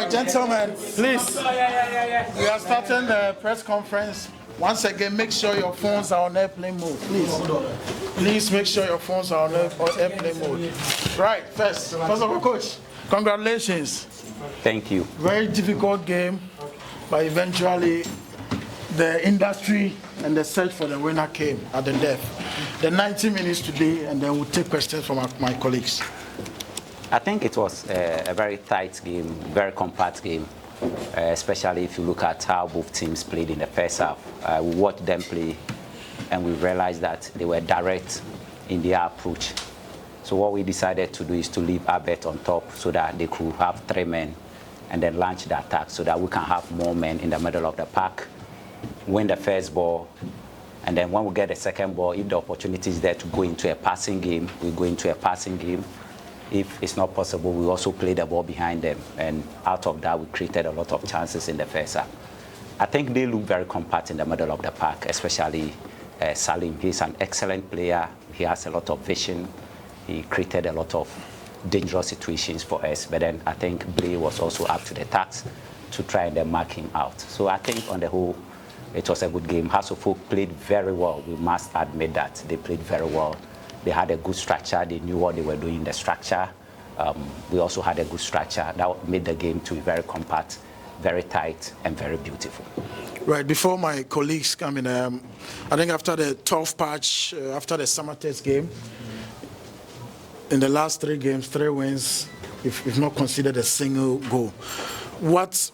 right, gentlemen, please. We are starting the press conference. Once again, make sure your phones are on airplane mode, please. Please make sure your phones are on airplane mode. Right, first of all, coach, congratulations. Thank you. Very difficult game, but eventually the industry and the search for the winner came at the death. The 90 minutes today, and then we'll take questions from my colleagues. I think it was a very tight game, very compact game, especially if you look at how both teams played in the first half. We watched them play, and we realized that they were direct in their approach. So what we decided to do is to leave Abet on top so that they could have 3 men and then launch the attack so that we can have more men in the middle of the park, win the first ball, and then when we get the second ball, if the opportunity is there to go into a passing game, we go into a passing game. If it's not possible, we also play the ball behind them. And out of that, we created a lot of chances in the first half. I think they look very compact in the middle of the park, especially Salim. He's an excellent player. He has a lot of vision. He created a lot of dangerous situations for us. But then I think Blay was also up to the task to try and then mark him out. So I think on the whole, it was a good game. Hasselhoff played very well. We must admit that. They played very well. They had a good structure. They knew what they were doing in the structure. We also had a good structure. That made the game to be very compact, very tight, and very beautiful. Right, before my colleagues come in, I think after the tough patch, after the summer test game, in the last 3 games, 3 wins, if not considered a single goal. What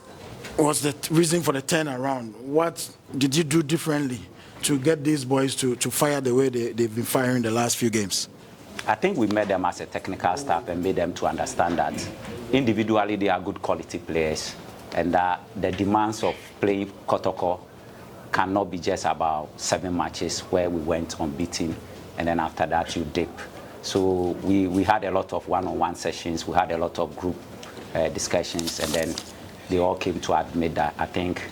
was the reason for the turnaround? What did you do differently to get these boys to fire the way they've been firing the last few games? I think we met them as a technical staff and made them to understand that individually they are good quality players and that the demands of playing Kotoko cannot be just about 7 matches where we went unbeaten and then after that you dip. So we had a lot of one-on-one sessions, we had a lot of group discussions, and then they all came to admit that I think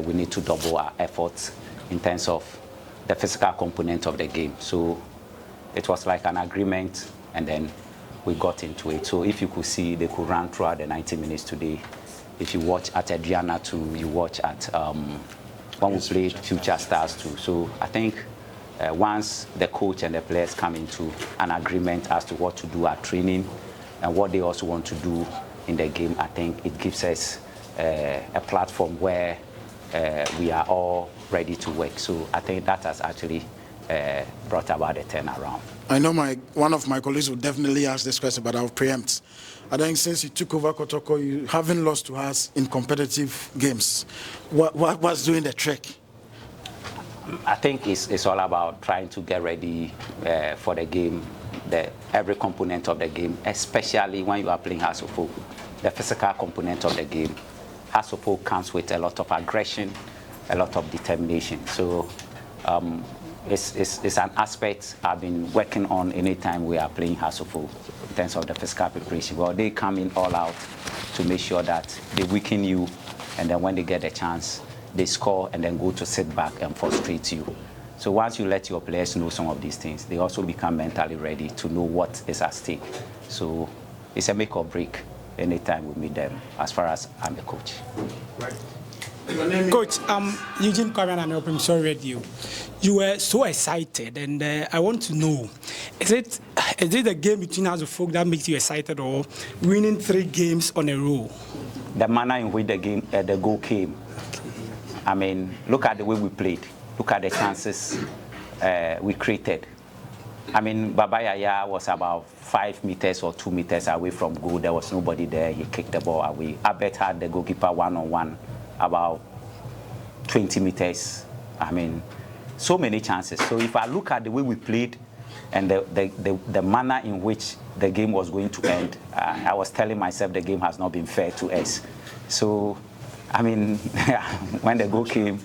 we need to double our efforts in terms of the physical component of the game. So it was like an agreement, and then we got into it. So if you could see, they could run throughout the 90 minutes today. If you watch at Adriana too, you watch at when we played Future Stars too. So I think once the coach and the players come into an agreement as to what to do at training and what they also want to do in the game, I think it gives us a platform where we are all ready to work. So I think that has actually brought about a turnaround. I know one of my colleagues will definitely ask this question, but I'll preempt. I think since you took over Kotoko, you haven't lost to us in competitive games. What's doing the trick? I think it's all about trying to get ready for the game, every component of the game, especially when you are playing Hasselhoff. The physical component of the game. Hasselhoff comes with a lot of aggression, a lot of determination. So it's an aspect I've been working on anytime we are playing Hasselhoff in terms of the physical preparation. Well, they come in all out to make sure that they weaken you, and then when they get a chance, they score and then go to sit back and frustrate you. So once you let your players know some of these things, they also become mentally ready to know what is at stake. So it's a make or break anytime we meet them, as far as I'm the coach. Right. Coach, Eugene Kwame and Open Show Radio. You were so excited, and I want to know, is it the game between Hasselhoff that makes you excited, or winning 3 games on a row? The manner in which the goal came. I mean, look at the way we played. Look at the chances we created. I mean, Baba Yaya was about 5 meters or 2 meters away from goal. There was nobody there. He kicked the ball away. Abet had the goalkeeper one-on-one about 20 meters. I mean, so many chances. So if I look at the way we played and the manner in which the game was going to end, I was telling myself the game has not been fair to us. So, I mean, when the goal came,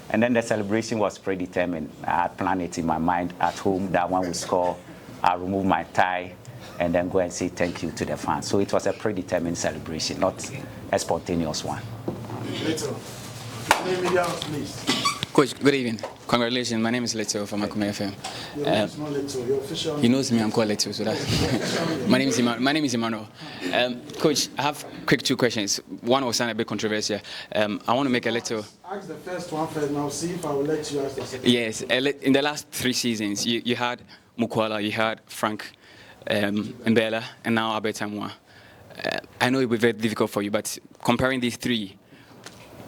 and then the celebration was predetermined. I had planned it in my mind at home that when we score, I'll remove my tie and then go and say thank you to the fans. So it was a predetermined celebration, not a spontaneous one. Please. Coach, good evening. Congratulations. My name is Leto from Akuma FM. Your name is not Leto, your official He knows me, I'm called Leto, so that. My name is Emmanuel. Coach, I have quick 2 questions. One will sound a bit controversial. I want to make a little. Ask the first one first, now see if I will let you ask the second. Yes, in the last 3 seasons, you had Mukwala, you had Frank, Mbella, and now Abed Tamwa. I know it will be very difficult for you, but comparing these 3,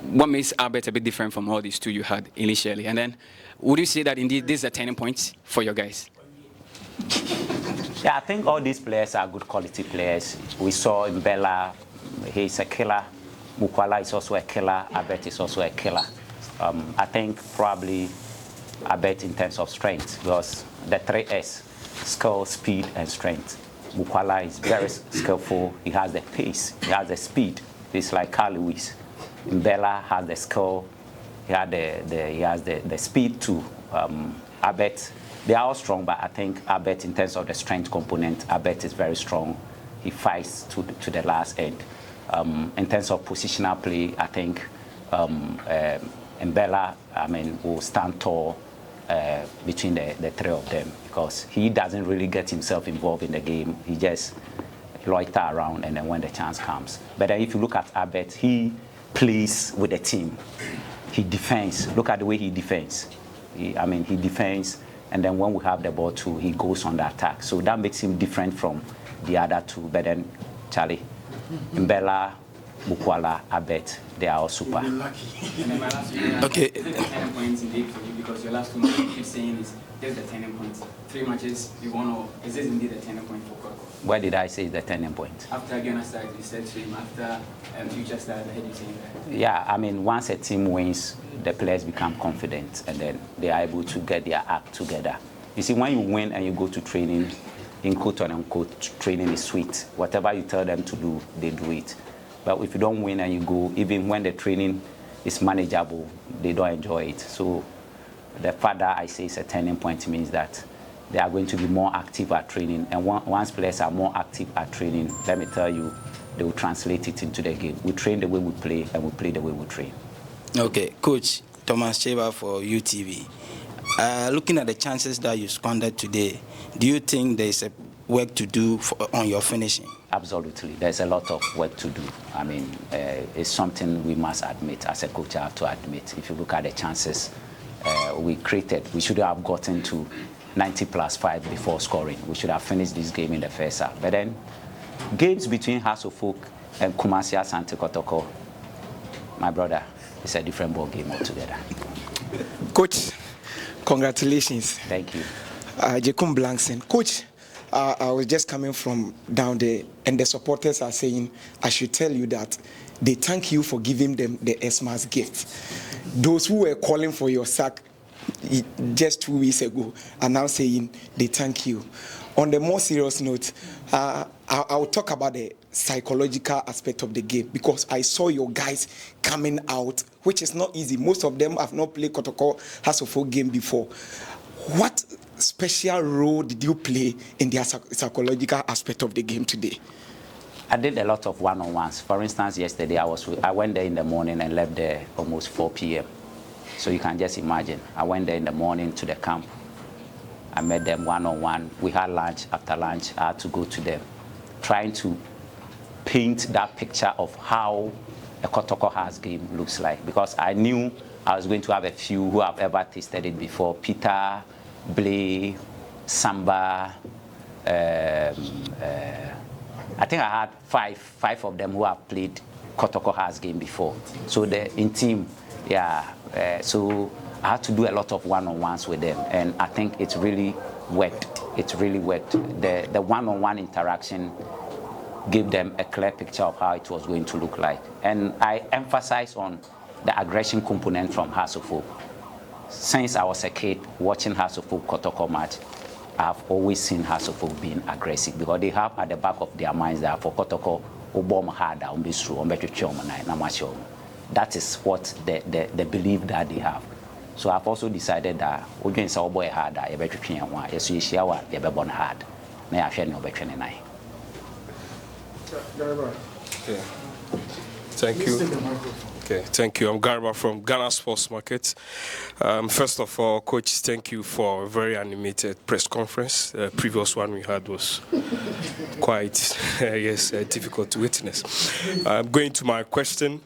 what makes Albert a bit different from all these 2 you had initially? And then, would you say that indeed this is a turning point for your guys? Yeah, I think all these players are good quality players. We saw Mbella, he's a killer. Mukwala is also a killer. Albert is also a killer. I think probably Albert in terms of strength, because the 3S, skill, speed, and strength. Mukwala is very skillful. He has the pace. He has the speed. He's like Carl Lewis. Mbella has the skill. He has the speed too. Albert, they are all strong, but I think Albert, in terms of the strength component, Albert is very strong. He fights to the last end. In terms of positional play, I think Mbella, will stand tall between the 3 of them, because he doesn't really get himself involved in the game. He just loiter around, and then when the chance comes. But then if you look at Albert, he plays with the team. He defends. Look at the way he defends. He defends, and then when we have the ball too, he goes on the attack. So that makes him different from the other 2. But then Charlie, Mbella, Mukwala, Albert, they are all super. Okay. Is it the 10 points indeed for you? Because your last 2 matches, you keep saying is this the 10 points. 3 matches you won, or is this indeed the 10 point for Kotoko? Where did I say the turning point? After Ghana started, you said to him. After Future started, I heard you saying that. Yeah, once a team wins, the players become confident, and then they are able to get their act together. You see, when you win and you go to training, in quote unquote, training is sweet. Whatever you tell them to do, they do it. But if you don't win and you go, even when the training is manageable, they don't enjoy it. So the fact that I say it's a turning point means that they are going to be more active at training. And once players are more active at training, let me tell you, they will translate it into the game. We train the way we play, and we play the way we train. Okay, Coach Thomas Cheba for UTV. Looking at the chances that you squandered today, do you think there is a work to do on your finishing? Absolutely. There's a lot of work to do. It's something we must admit. As a coach, I have to admit. If you look at the chances we created, we should have gotten to 90+5 before scoring. We should have finished this game in the first half. But then, games between Hasselhoff and Kumasi Asante Kotoko, my brother, it's a different ball game altogether. Coach, congratulations. Thank you. Jekum Blankson. Coach, I was just coming from down there, and the supporters are saying, I should tell you that they thank you for giving them the Xmas gift. Those who were calling for your sack just 2 weeks ago are now saying they thank you. On the more serious note, I'll talk about the psychological aspect of the game, because I saw your guys coming out, which is not easy. Most of them have not played Kotoko Hasselhoff game before. What special role did you play in the psychological aspect of the game today? I did a lot of one-on-ones. For instance, yesterday I went there in the morning and left there almost 4 p.m. So you can just imagine. I went there in the morning to the camp. I met them one-on-one. We had lunch. After lunch, I had to go to them, trying to paint that picture of how a Kotoko Hearts game looks like. Because I knew I was going to have a few who have ever tasted it before. Peter, Blay, Samba, I think I had five of them who have played Kotoko Hearts game before. So in team, yeah. So I had to do a lot of one-on-ones with them, and I think it's really worked. It's really worked. The one-on-one interaction gave them a clear picture of how it was going to look like. And I emphasize on the aggression component from Hasselhoff. Since I was a kid watching Hasselhoff Kotoko match, I've always seen Hasselhoff being aggressive, because they have at the back of their minds that for Kotoko, that is what the belief that they have. So I've also decided that hard, Thank you. Okay, thank you. I'm Garba from Ghana Sports Market. First of all, Coach, thank you for a very animated press conference. The previous one we had was quite, difficult to witness. Going to my question.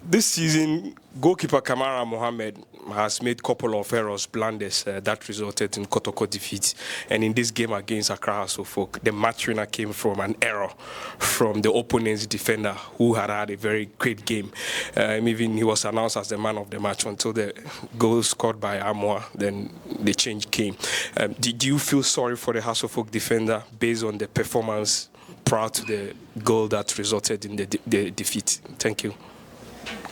This season, goalkeeper Kamara Mohammed has made a couple of errors, blunders, that resulted in Kotoko defeat. And in this game against Accra House of Folk, the match winner came from an error from the opponent's defender, who had a very great game. Even he was announced as the man of the match until the goal scored by Amoa, then the change came. Did you feel sorry for the House of Folk defender based on the performance prior to the goal that resulted in the defeat? Thank you.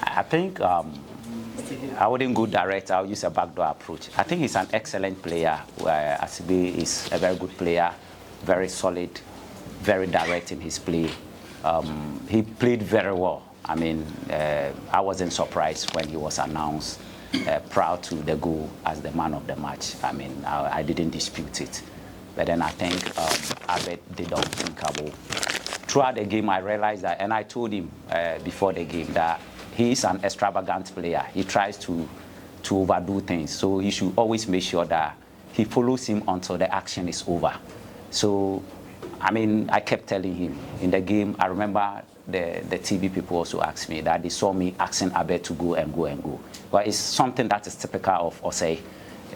I think I wouldn't go direct. I'll use a backdoor approach. I think he's an excellent player. Asibe is a very good player, very solid, very direct in his play. He played very well. I mean, I wasn't surprised when he was announced prior to the goal as the man of the match. I mean, I didn't dispute it. But then I think Abed did unthinkable. Throughout the game, I realized that, and I told him before the game that he is an extravagant player. He tries to overdo things. So he should always make sure that he follows him until the action is over. So, I mean, I kept telling him in the game. I remember the TV people also asked me that they saw me asking Abed to go and go and go. But it's something that is typical of Osei,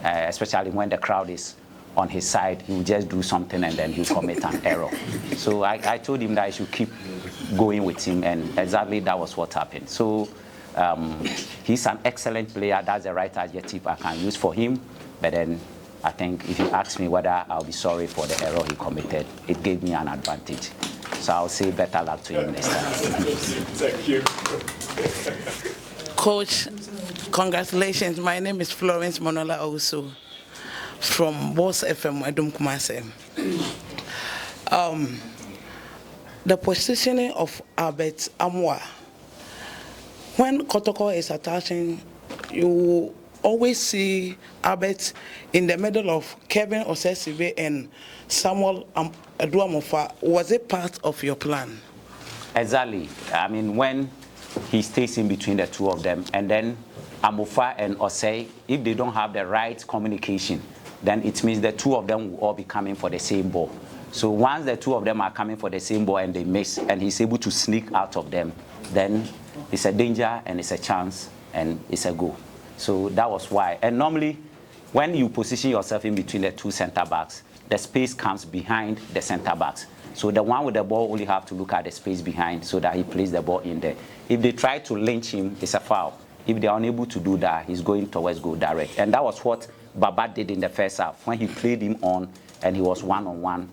especially when the crowd is on his side. He will just do something and then he'll commit an error. So I told him that I should keep going with him, and exactly that was what happened. So he's an excellent player. That's the right adjective I can use for him. But then I think if you ask me whether I'll be sorry for the error he committed, it gave me an advantage. So I'll say better luck to him next time. Thank you. Coach, congratulations. My name is Florence Monola also from Boss FM Adum Kumase. The positioning of Albert Amwa, when Kotoko is attaching, you always see Albert in the middle of Kevin Osesibe and Samuel Aduamofa. Was it part of your plan? Exactly. I mean, when he stays in between the two of them, and then Amofa and Osei, if they don't have the right communication, then it means the two of them will all be coming for the same ball. So once the two of them are coming for the same ball and they miss, and he's able to sneak out of them, then it's a danger and it's a chance and it's a goal. So that was why. And normally, when you position yourself in between the two center backs, the space comes behind the center backs. So the one with the ball only have to look at the space behind so that he plays the ball in there. If they try to lynch him, it's a foul. If they are unable to do that, he's going towards goal direct. And that was what Baba did in the first half when he played him on and he was one-on-one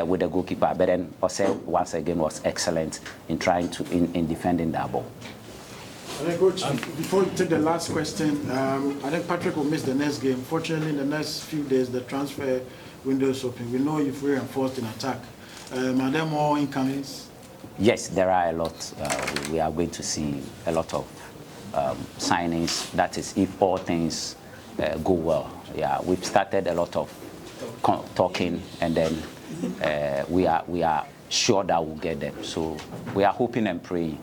with the goalkeeper. But then Osei once again was excellent in trying to in defending that ball. Coach, before you take the last question, I think Patrick will miss the next game. Fortunately, in the next few days, the transfer window is open. We know you've reinforced in attack. Are there more incomings? Yes, there are a lot. We are going to see a lot of signings. That is, if all things go well. Yeah, we've started a lot of talking, and then we are sure that we'll get them. So we are hoping and praying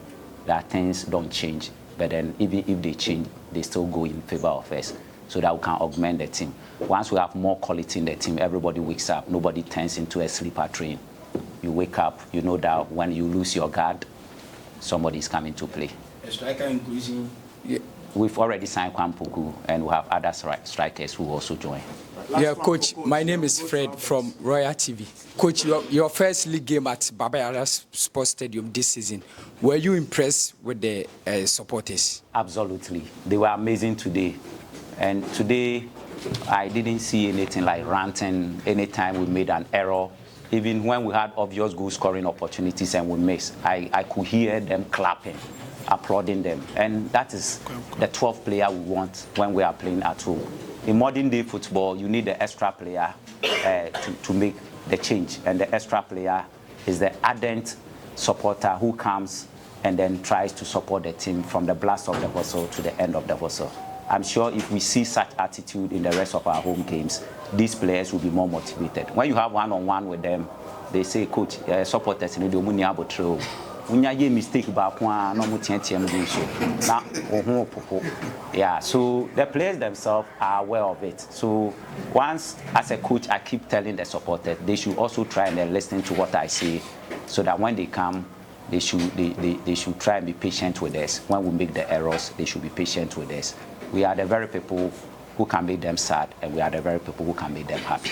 that things don't change. But then even if they change, they still go in favor of us, so that we can augment the team. Once we have more quality in the team, everybody wakes up. Nobody turns into a sleeper train. You wake up, you know that when you lose your guard, somebody is coming to play. A striker inclusion. Yeah. We've already signed Kwampuku, and we have other strikers who also join. Yeah, Coach, my name is Fred from Royal TV. Coach, your first league game at Baba Yara Sports Stadium this season, were you impressed with the supporters? Absolutely. They were amazing today. And today, I didn't see anything like ranting anytime we made an error. Even when we had obvious goal-scoring opportunities and we missed, I could hear them clapping, applauding them. And that is the 12th player we want when we are playing at home. In modern-day football, you need the extra player to make the change. And the extra player is the ardent supporter who comes and then tries to support the team from the blast of the whistle to the end of the whistle. I'm sure if we see such attitude in the rest of our home games, these players will be more motivated. When you have one-on-one with them, they say, Coach, supporters, when you mistake about one, no more TM so. Yeah, so the players themselves are aware of it. So once, as a coach, I keep telling the supporters they should also try and listen to what I say, so that when they come, they should try and be patient with us. When we make the errors, they should be patient with us. We are the very people who can make them sad, and we are the very people who can make them happy.